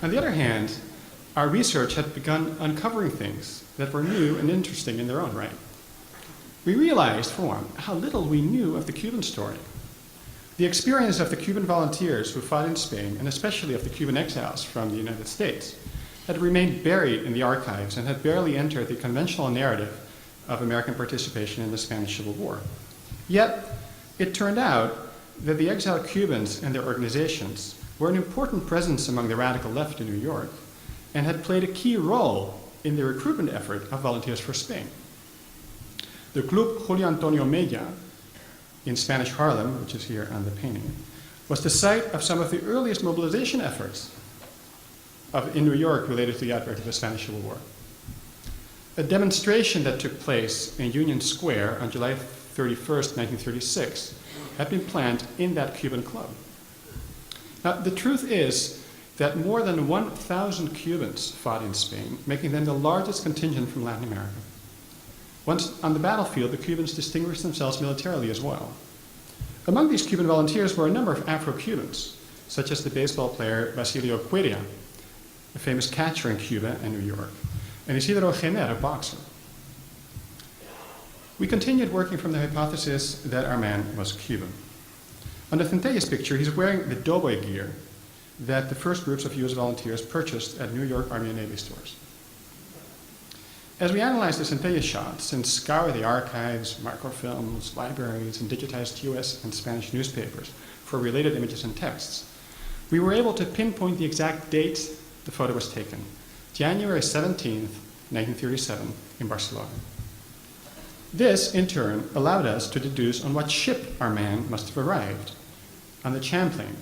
On the other hand, our research had begun uncovering things that were new and interesting in their own right. We realized, for one, how little we knew of the Cuban story. The experience of the Cuban volunteers who fought in Spain, and especially of the Cuban exiles from the United States, had remained buried in the archives and had barely entered the conventional narrative of American participation in the Spanish Civil War. Yet, it turned out that the exiled Cubans and their organizations were an important presence among the radical left in New York and had played a key role in the recruitment effort of Volunteers for Spain. The Club Julio Antonio Mella in Spanish Harlem, which is here on the painting, was the site of some of the earliest mobilization efforts in New York related to the outbreak of the Spanish Civil War. A demonstration that took place in Union Square on July 31st, 1936, had been planned in that Cuban club. Now, the truth is that more than 1,000 Cubans fought in Spain, making them the largest contingent from Latin America. Once on the battlefield, the Cubans distinguished themselves militarily as well. Among these Cuban volunteers were a number of Afro-Cubans, such as the baseball player Basilio Cuellar, a famous catcher in Cuba and New York, and Isidro Jenner, a boxer. We continued working from the hypothesis that our man was Cuban. On the Centellas picture, he's wearing the doughboy gear that the first groups of US volunteers purchased at New York Army and Navy stores. As we analyzed the Centellas shots and scoured the archives, microfilms, libraries, and digitized US and Spanish newspapers for related images and texts, we were able to pinpoint the exact date the photo was taken, January 17th, 1937, in Barcelona. This, in turn, allowed us to deduce on what ship our man must have arrived, on the Champlain,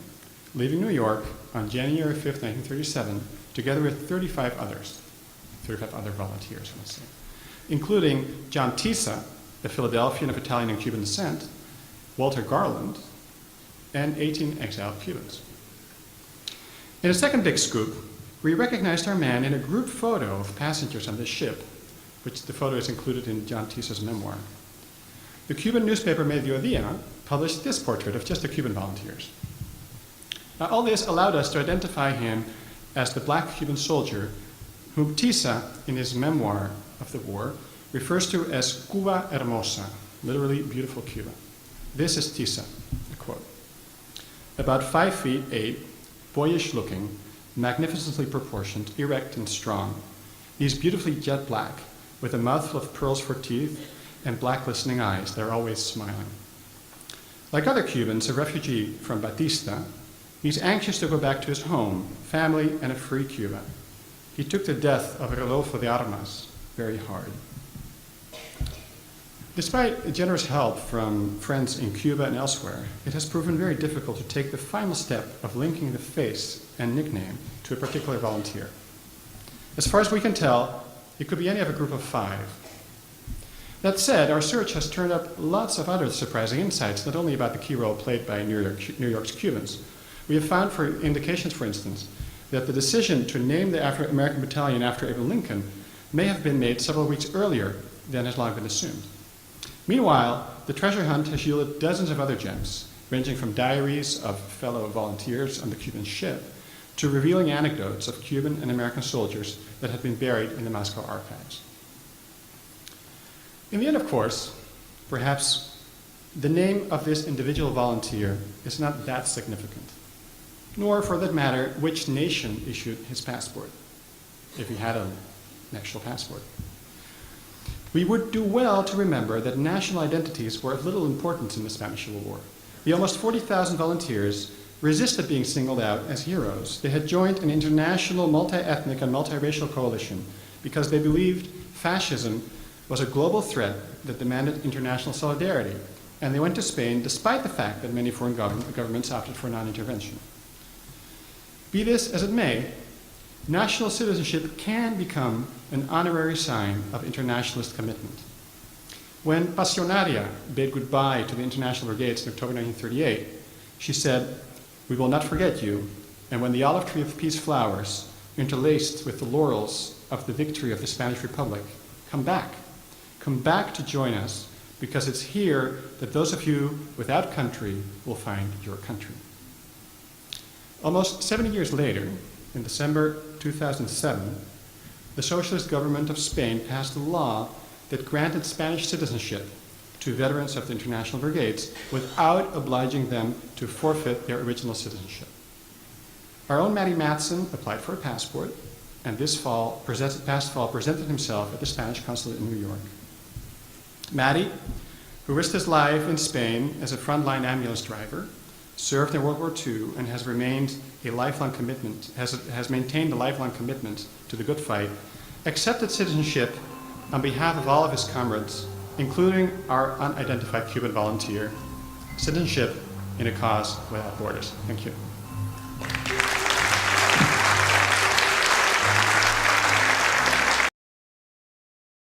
leaving New York on January 5th, 1937, together with 35 other volunteers, let's say, including John Tisa, a Philadelphian of Italian and Cuban descent, Walter Garland, and 18 exiled Cubans. In a second big scoop, we recognized our man in a group photo of passengers on the ship, which the photo is included in John Tisa's memoir. The Cuban newspaper Mediodía published this portrait of just the Cuban volunteers. Now, all this allowed us to identify him as the black Cuban soldier whom Tisa, in his memoir of the war, refers to as Cuba Hermosa, literally beautiful Cuba. This is Tisa, a quote. About 5'8", boyish looking, magnificently proportioned, erect and strong. He's beautifully jet black, with a mouthful of pearls for teeth and black glistening eyes. They're always smiling. Like other Cubans, a refugee from Batista, he's anxious to go back to his home, family, and a free Cuba. He took the death of Rodolfo de Armas very hard. Despite generous help from friends in Cuba and elsewhere, it has proven very difficult to take the final step of linking the face and nickname to a particular volunteer. As far as we can tell, it could be any of a group of 5. That said, our search has turned up lots of other surprising insights, not only about the key role played by New York's Cubans. We have found indications, for instance, that the decision to name the Afro-American battalion after Abraham Lincoln may have been made several weeks earlier than has long been assumed. Meanwhile, the treasure hunt has yielded dozens of other gems, ranging from diaries of fellow volunteers on the Cuban ship to revealing anecdotes of Cuban and American soldiers that had been buried in the Moscow archives. In the end, of course, perhaps the name of this individual volunteer is not that significant, nor, for that matter, which nation issued his passport, if he had an actual passport. We would do well to remember that national identities were of little importance in the Spanish Civil War. The almost 40,000 volunteers resisted being singled out as heroes. They had joined an international multi-ethnic and multiracial coalition because they believed fascism was a global threat that demanded international solidarity, and they went to Spain despite the fact that many foreign governments opted for non-intervention. Be this as it may, national citizenship can become an honorary sign of internationalist commitment. When Pasionaria bade goodbye to the International Brigades in October 1938, she said, "We will not forget you," and when the olive tree of peace flowers, interlaced with the laurels of the victory of the Spanish Republic, come back to join us, because it's here that those of you without country will find your country. Almost 70 years later, in December 2007, the socialist government of Spain passed a law that granted Spanish citizenship to veterans of the International Brigades without obliging them to forfeit their original citizenship. Our own Matty Matson applied for a passport, and past fall presented himself at the Spanish consulate in New York. Matty, who risked his life in Spain as a frontline ambulance driver, served in World War II and has maintained a lifelong commitment to the good fight, accepted citizenship on behalf of all of his comrades, including our unidentified Cuban volunteer, citizenship in a cause without borders. Thank you.